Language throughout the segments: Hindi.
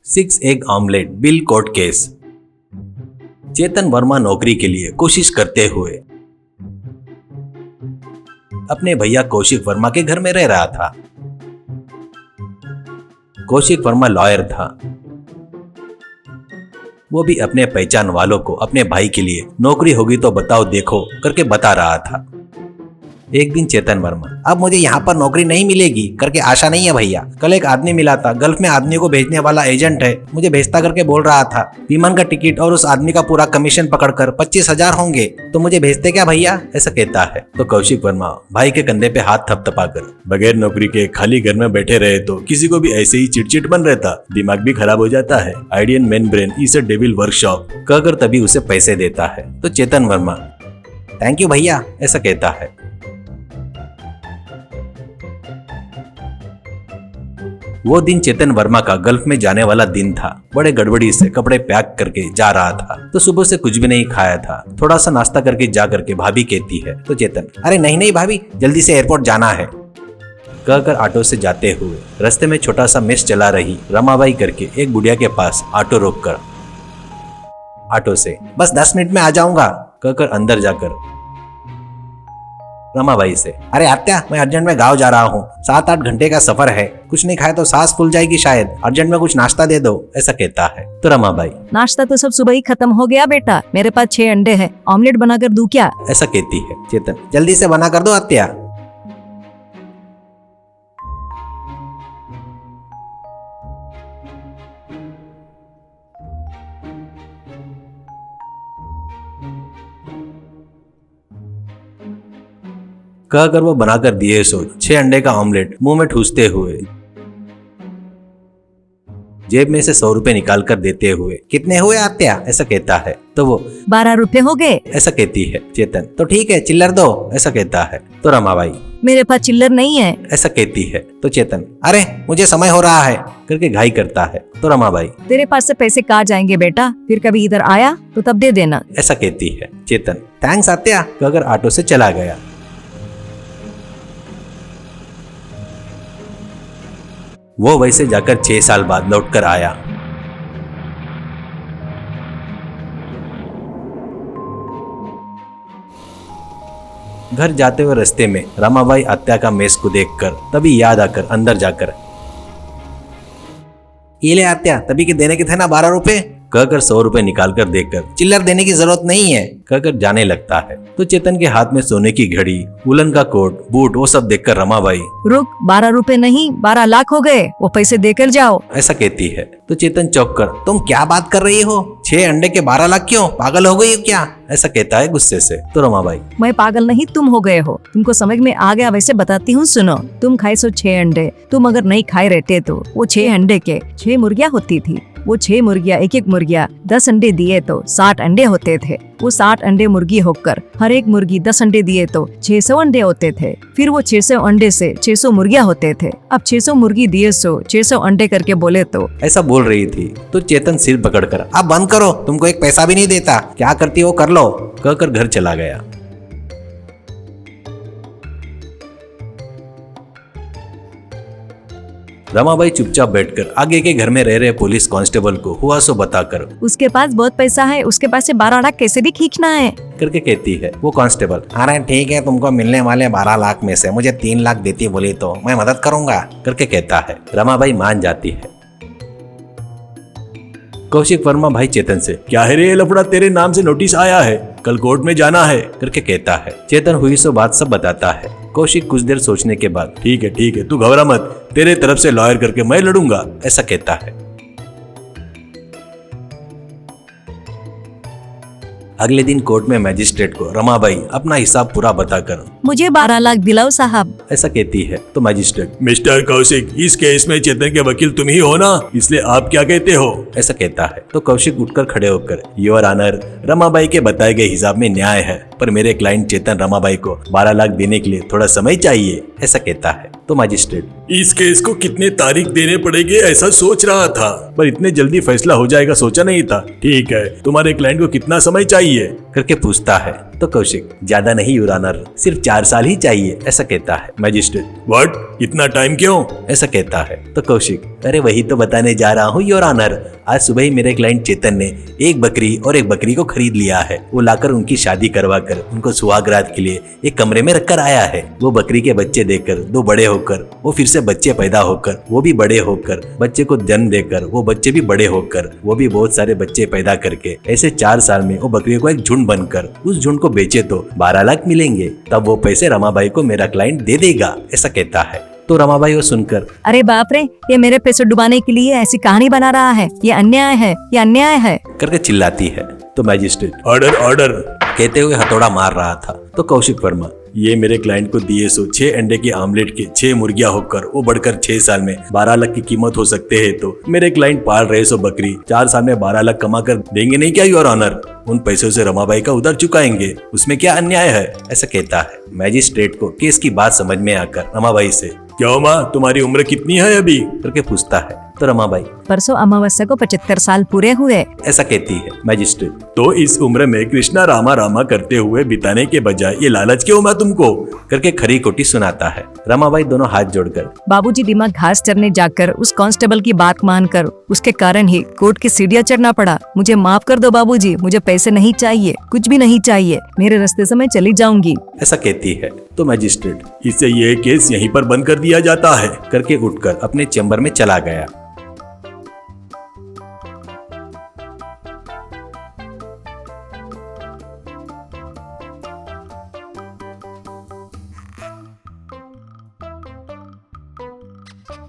6 egg omelette bill court case. Chetan Verma नौकरी के लिए कोशिश करते हुए अपने भैया कौशिक वर्मा के घर में रह रहा था। कौशिक वर्मा लॉयर था। वो भी अपने पहचान वालों को अपने भाई के लिए नौकरी होगी तो बताओ देखो करके बता रहा था। एक दिन चेतन वर्मा, अब मुझे यहाँ पर नौकरी नहीं मिलेगी करके आशा नहीं है भैया। कल एक आदमी मिला था, गल्फ में आदमी को भेजने वाला एजेंट है, मुझे भेजता करके बोल रहा था। विमान का टिकट और उस आदमी का पूरा कमीशन पकड़कर 25,000 होंगे, तो मुझे भेजते क्या भैया, ऐसा कहता है। तो कौशिक वर्मा भाई के कंधे पे हाथ थपथपाकर, बगैर नौकरी के खाली घर में बैठे रहे तो किसी को भी ऐसे ही चिटचिट बन रहता, दिमाग भी खराब हो जाता है। Idle man brain is a devil workshop कहकर तभी उसे पैसे देता है। तो चेतन वर्मा थैंक यू भैया ऐसा कहता है। वो दिन चेतन वर्मा का गल्फ में जाने वाला दिन था। बड़े गड़बड़ी से कपड़े पैक करके जा रहा था तो सुबह से कुछ भी नहीं खाया था। थोड़ा सा नाश्ता करके जा करके भाभी कहती है तो चेतन, अरे नहीं भाभी, जल्दी से एयरपोर्ट जाना है कहकर ऑटो से जाते हुए रास्ते में छोटा सा मेस चला रही रमाबाई करके एक बुढ़िया के पास ऑटो रोककर ऑटो से बस 10 मिनट में आ जाऊंगा कहकर अंदर जाकर रमाबाई से, अरे आत्या मैं अर्जेंट में गांव जा रहा हूँ, 7-8 घंटे का सफर है, कुछ नहीं खाए तो सांस फूल जाएगी शायद, अर्जेंट में कुछ नाश्ता दे दो ऐसा कहता है। तो रमाबाई, नाश्ता तो सब सुबह ही खत्म हो गया बेटा, मेरे पास 6 अंडे हैं, ऑमलेट बनाकर दूं क्या, ऐसा कहती है। चेतन, जल्दी से बना कर दो आत्या। कहकर वो बनाकर दिए सो 6 अंडे का ऑमलेट मुंह में ठूसते हुए जेब में से 100 रुपए निकाल कर देते हुए, कितने हुए आत्या ऐसा कहता है। तो वो 12 रुपए हो गए ऐसा कहती है। चेतन, तो ठीक है चिल्लर दो ऐसा कहता है। तो रमाबाई, मेरे पास चिल्लर नहीं है ऐसा कहती है। तो चेतन, अरे मुझे समय हो रहा है करके घाई करता है। तो रमाबाई, तेरे पास से पैसे कहाँ जाएंगे बेटा, फिर कभी इधर आया तो तब दे देना ऐसा कहती है। चेतन, थैंक्स आत्या कहकर ऑटो से चला गया। वो वैसे जाकर 6 साल बाद लौटकर आया। घर जाते हुए रास्ते में रमाबाई आत्या का मेस को देखकर तभी याद आकर अंदर जाकर, ये ले आत्या, तभी के देने के थे ना 12 रुपए कहकर 100 रुपए निकाल कर देकर, चिल्लर देने की जरूरत नहीं है कहकर जाने लगता है। तो चेतन के हाथ में सोने की घड़ी, वुलन का कोट, बूट वो सब देखकर रमाबाई, रुक, 12 रुपए नहीं 12 लाख हो गए, वो पैसे देकर जाओ ऐसा कहती है। तो चेतन चौंक कर, तुम क्या बात कर रही हो, 6 अंडे के 12 लाख क्यों, पागल हो गई हो क्या ऐसा कहता है गुस्से से। तो रमाबाई, मैं पागल नहीं तुम हो गए हो, तुमको समझ में आ गया वैसे बताती हूँ सुनो। तुम खाए सो 6 अंडे, तुम अगर नहीं खाए रहते तो वो 6 अंडे के 6 मुर्गियाँ होती थी, वो 6 मुर्गियाँ एक मुर्गिया 10 अंडे दिए तो 60 अंडे होते थे। वो 60 अंडे मुर्गी होकर हर एक मुर्गी 10 अंडे दिए तो 600 अंडे होते थे। फिर वो 600 अंडे से 600 मुर्गियाँ होते थे। अब 600 मुर्गी दिए सो 600 अंडे करके बोले तो ऐसा बोल रही थी। तो चेतन सिर पकड़कर, अब बंद करो, तुमको एक पैसा भी नहीं देता, क्या करती हो कर लो कहकर घर चला गया। रमाबाई चुपचाप बैठकर आगे के घर में रह रहे पुलिस कांस्टेबल को हुआ सो बताकर, उसके पास बहुत पैसा है, उसके पास से 12 लाख कैसे भी खींचना है करके कहती है। वो कांस्टेबल, अरे ठीक है, तुमको मिलने वाले 12 लाख में से मुझे 3 लाख देती बोली तो मैं मदद करूंगा करके कहता है। रमाबाई मान जाती है। कौशिक वर्मा भाई चेतन से, क्या है रे लफड़ा, तेरे नाम से नोटिस आया है, कल कोर्ट में जाना है करके कहता है। चेतन हुई सो बात सब बताता है। कौशिक कुछ देर सोचने के बाद, ठीक है तू घबरा मत, तेरे तरफ से लॉयर करके मैं लड़ूंगा ऐसा कहता है। अगले दिन कोर्ट में मैजिस्ट्रेट को रमाबाई अपना हिसाब पूरा बताकर, मुझे 12 लाख दिलाओ साहब ऐसा कहती है। तो मैजिस्ट्रेट, मिस्टर कौशिक, इस केस में चेतन के वकील तुम ही हो ना, इसलिए आप क्या कहते हो ऐसा कहता है। तो कौशिक उठकर खड़े होकर, योर ऑनर, रमाबाई के बताए गए हिसाब में न्याय है, पर मेरे क्लाइंट चेतन रमाबाई को 12 लाख देने के लिए थोड़ा समय चाहिए ऐसा कहता है। तो मैजिस्ट्रेट, इस केस को कितने तारीख देने पड़ेंगे ऐसा सोच रहा था, पर इतने जल्दी फैसला हो जाएगा सोचा नहीं था। ठीक है, तुम्हारे क्लाइंट को कितना समय चाहिए करके पूछता है तो कौशिक ज्यादा नहीं योर ऑनर, सिर्फ 4 साल ही चाहिए ऐसा कहता है। मैजिस्ट्रेट व्हाट, इतना टाइम क्यों? ऐसा कहता है तो कौशिक अरे वही तो बताने जा रहा हूँ योर ऑनर। आज सुबह ही मेरे क्लाइंट चेतन ने एक बकरी और एक बकरी को खरीद लिया है। वो लाकर उनकी शादी करवा कर उनको सुहागरात के लिए एक कमरे में रखकर आया है। वो बकरी के बच्चे देकर, 2 बड़े होकर, वो फिर से बच्चे पैदा होकर, वो भी बड़े होकर, बच्चे को जन्म देकर, वो बच्चे भी बड़े होकर, वो भी बहुत सारे बच्चे पैदा करके, ऐसे 4 साल में वो बकरियों को एक झुंड बनकर उस झुंड को बेचे तो 12 लाख मिलेंगे। तब वो पैसे रमाबाई को मेरा क्लाइंट दे देगा ऐसा कहता है। तो रमाबाई वो सुनकर अरे बाप रे, ये मेरे पैसे डुबाने के लिए ऐसी कहानी बना रहा है, ये अन्याय है, ये अन्याय है करके चिल्लाती है। तो मैजिस्ट्रेट ऑर्डर ऑर्डर कहते हुए हथौड़ा मार रहा था। तो कौशिक वर्मा ये मेरे क्लाइंट को दिए 6 अंडे के आमलेट के 6 मुर्गियां होकर वो बढ़कर 6 साल में 12 लाख की कीमत हो सकते हैं, तो मेरे क्लाइंट पाल रहे 100 बकरी 4 साल में 12 लाख कमा कर देंगे नहीं क्या योर ऑनर? उन पैसों से रमाबाई का उधार चुकाएंगे, उसमें क्या अन्याय है ऐसा कहता है। मैजिस्ट्रेट को केस की बात समझ में आकर रमाबाई से क्यों माँ, तुम्हारी उम्र कितनी है अभी करके पूछता है। तो रमाबाई परसों अमावस्या को 75 साल पूरे हुए ऐसा कहती है। मैजिस्ट्रेट तो इस उम्र में कृष्णा रामा रामा करते हुए बिताने के बजाय ये लालच क्यों माँ तुमको? करके खरी खोटी सुनाता है। रमाबाई दोनों हाथ जोड़कर बाबूजी दिमाग घास चरने जाकर उस कांस्टेबल की बात मानकर उसके कारण ही कोर्ट की सीढ़ियां चढ़ना पड़ा। मुझे माफ कर दो बाबूजी, मुझे पैसे नहीं चाहिए, कुछ भी नहीं चाहिए, मेरे रास्ते से मैं चली जाऊंगी ऐसा कहती है। तो मैजिस्ट्रेट इससे ये केस यहीं पर बंद कर दिया जाता है करके उठकर अपने चैम्बर में चला गया।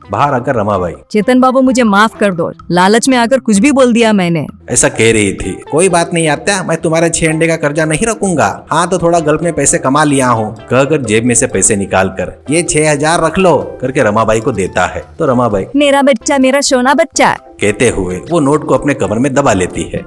बाहर आकर रमाबाई चेतन बाबू मुझे माफ कर दो, लालच में आकर कुछ भी बोल दिया मैंने। ऐसा कह रही थी। कोई बात नहीं आत्या, मैं तुम्हारे 6 अंडे का कर्जा नहीं रखूंगा। हाँ तो थोड़ा गल्प में पैसे कमा लिया हूँ कहकर जेब में से पैसे निकाल कर ये 6000 रख लो करके रमाबाई को देता है। तो रमाबाई मेरा बच्चा, मेरा सोना बच्चा कहते हुए वो नोट को अपने कमर में दबा लेती है।